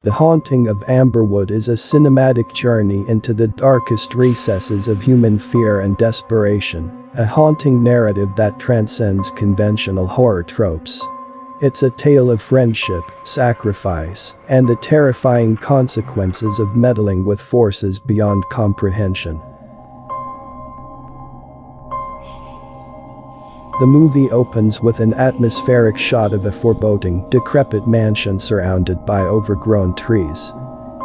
The Haunting of AmberWood is a cinematic journey into the darkest recesses of human fear and desperation, a haunting narrative that transcends conventional horror tropes. It's a tale of friendship, sacrifice, and the terrifying consequences of meddling with forces beyond comprehension. The movie opens with an atmospheric shot of a foreboding, decrepit mansion surrounded by overgrown trees.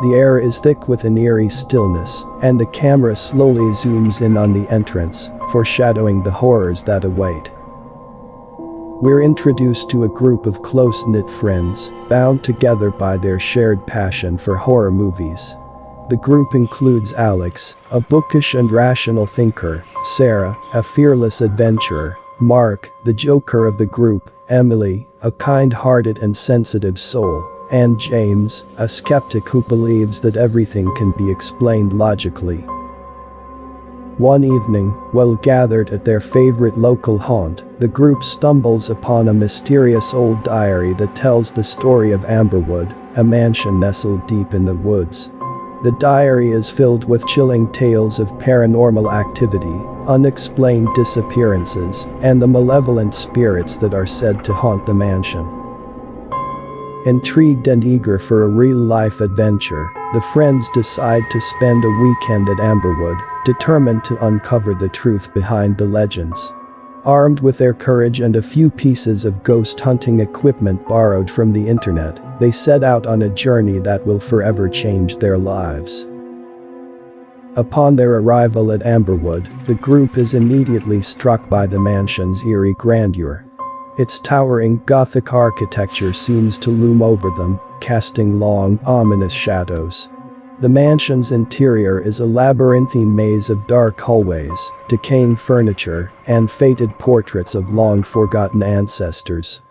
The air is thick with an eerie stillness, and the camera slowly zooms in on the entrance, foreshadowing the horrors that await. We're introduced to a group of close-knit friends, bound together by their shared passion for horror movies. The group includes Alex, a bookish and rational thinker, Sarah, a fearless adventurer, Mark, the joker of the group, Emily, a kind-hearted and sensitive soul, and James, a skeptic who believes that everything can be explained logically. One evening, while gathered at their favorite local haunt, the group stumbles upon a mysterious old diary that tells the story of AmberWood, a mansion nestled deep in the woods. The diary is filled with chilling tales of paranormal activity, unexplained disappearances, and the malevolent spirits that are said to haunt the mansion. Intrigued and eager for a real-life adventure, the friends decide to spend a weekend at AmberWood, determined to uncover the truth behind the legends. Armed with their courage and a few pieces of ghost hunting equipment borrowed from the internet, they set out on a journey that will forever change their lives. Upon their arrival at AmberWood, the group is immediately struck by the mansion's eerie grandeur. Its towering Gothic architecture seems to loom over them, casting long, ominous shadows. The mansion's interior is a labyrinthine maze of dark hallways, decaying furniture, and faded portraits of long-forgotten ancestors.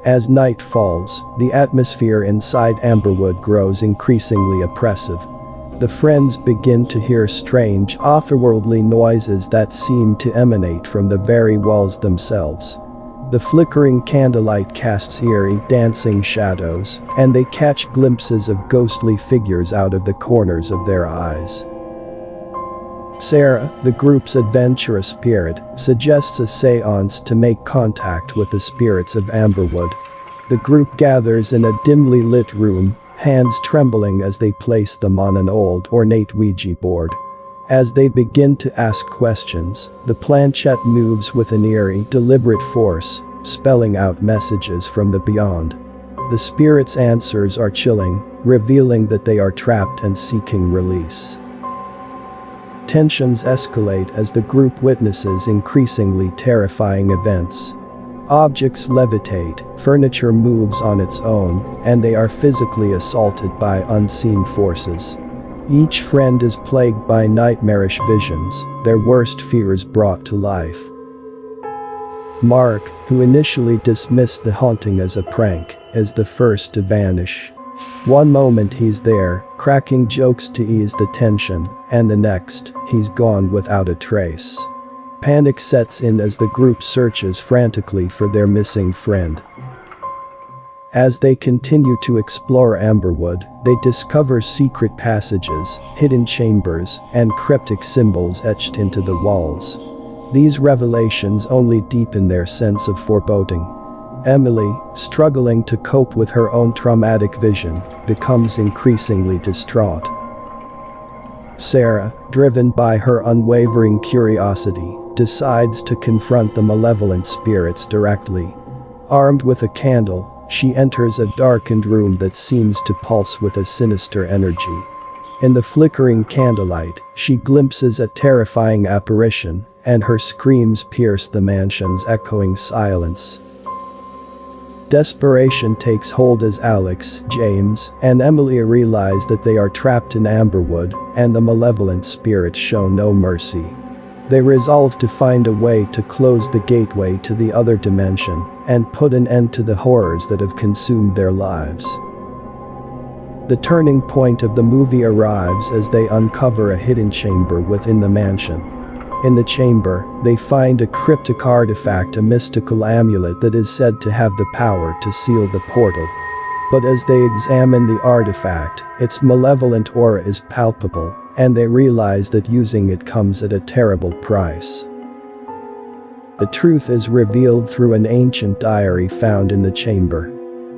As night falls, the atmosphere inside AmberWood grows increasingly oppressive. The friends begin to hear strange, otherworldly noises that seem to emanate from the very walls themselves. The flickering candlelight casts eerie, dancing shadows, and they catch glimpses of ghostly figures out of the corners of their eyes. Sarah, the group's adventurous spirit, suggests a seance to make contact with the spirits of AmberWood. The group gathers in a dimly lit room, hands trembling as they place them on an old, ornate Ouija board. As they begin to ask questions, the planchette moves with an eerie, deliberate force, spelling out messages from the beyond. The spirits' answers are chilling, revealing that they are trapped and seeking release. Tensions escalate as the group witnesses increasingly terrifying events. Objects levitate, furniture moves on its own, and they are physically assaulted by unseen forces. Each friend is plagued by nightmarish visions, their worst fears brought to life. Mark, who initially dismissed the haunting as a prank, is the first to vanish. One moment he's there, cracking jokes to ease the tension, and the next, he's gone without a trace. Panic sets in as the group searches frantically for their missing friend. As they continue to explore AmberWood, they discover secret passages, hidden chambers, and cryptic symbols etched into the walls. These revelations only deepen their sense of foreboding. Emily, struggling to cope with her own traumatic vision, becomes increasingly distraught. Sarah, driven by her unwavering curiosity, decides to confront the malevolent spirits directly. Armed with a candle, she enters a darkened room that seems to pulse with a sinister energy. In the flickering candlelight, she glimpses a terrifying apparition, and her screams pierce the mansion's echoing silence. Desperation takes hold as Alex, James, and Emily realize that they are trapped in AmberWood, and the malevolent spirits show no mercy. They resolve to find a way to close the gateway to the other dimension and put an end to the horrors that have consumed their lives. The turning point of the movie arrives as they uncover a hidden chamber within the mansion. In the chamber, they find a cryptic artifact, a mystical amulet that is said to have the power to seal the portal. But as they examine the artifact, its malevolent aura is palpable, and they realize that using it comes at a terrible price. The truth is revealed through an ancient diary found in the chamber.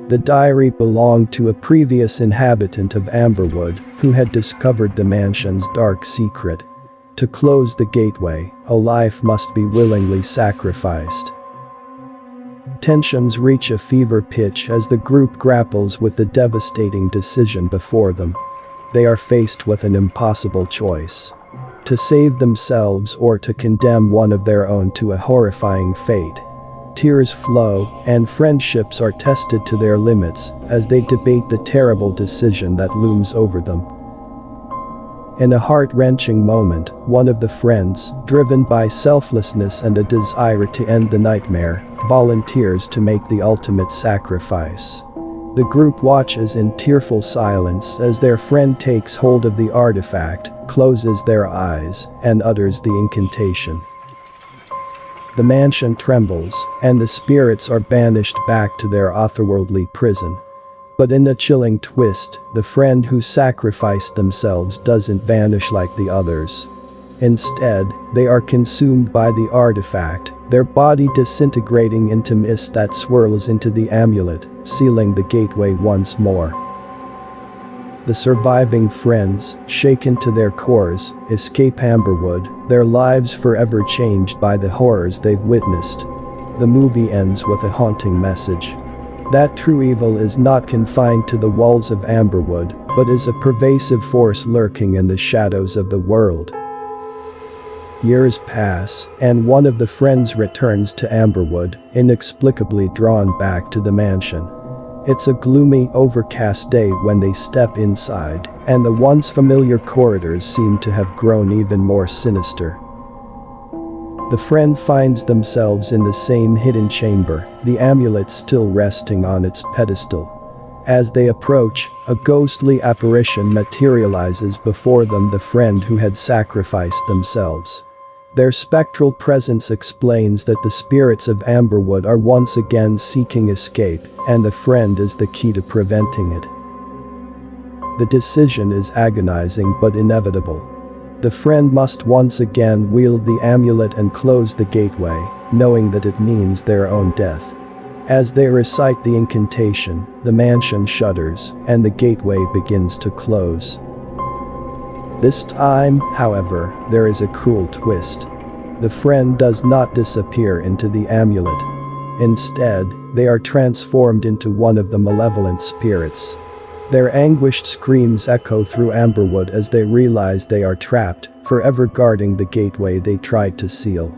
The diary belonged to a previous inhabitant of Amberwood who had discovered the mansion's dark secret. To close the gateway, a life must be willingly sacrificed. Tensions reach a fever pitch as the group grapples with the devastating decision before them. They are faced with an impossible choice: to save themselves or to condemn one of their own to a horrifying fate. Tears flow, and friendships are tested to their limits as they debate the terrible decision that looms over them. In a heart-wrenching moment, one of the friends, driven by selflessness and a desire to end the nightmare, volunteers to make the ultimate sacrifice. The group watches in tearful silence as their friend takes hold of the artifact, closes their eyes, and utters the incantation. The mansion trembles, and the spirits are banished back to their otherworldly prison. But in a chilling twist, the friend who sacrificed themselves doesn't vanish like the others. Instead, they are consumed by the artifact, their body disintegrating into mist that swirls into the amulet, sealing the gateway once more. The surviving friends, shaken to their cores, escape Amberwood, their lives forever changed by the horrors they've witnessed. The movie ends with a haunting message: that true evil is not confined to the walls of Amberwood, but is a pervasive force lurking in the shadows of the world. Years pass, and one of the friends returns to Amberwood, inexplicably drawn back to the mansion. It's a gloomy, overcast day when they step inside, and the once familiar corridors seem to have grown even more sinister. The friend finds themselves in the same hidden chamber, the amulet still resting on its pedestal. As they approach, a ghostly apparition materializes before them, the friend who had sacrificed themselves. Their spectral presence explains that the spirits of Amberwood are once again seeking escape, and the friend is the key to preventing it. The decision is agonizing but inevitable. The friend must once again wield the amulet and close the gateway, knowing that it means their own death. As they recite the incantation, the mansion shudders, and the gateway begins to close. This time, however, there is a cruel twist. The friend does not disappear into the amulet. Instead, they are transformed into one of the malevolent spirits. Their anguished screams echo through Amberwood as they realize they are trapped, forever guarding the gateway they tried to seal.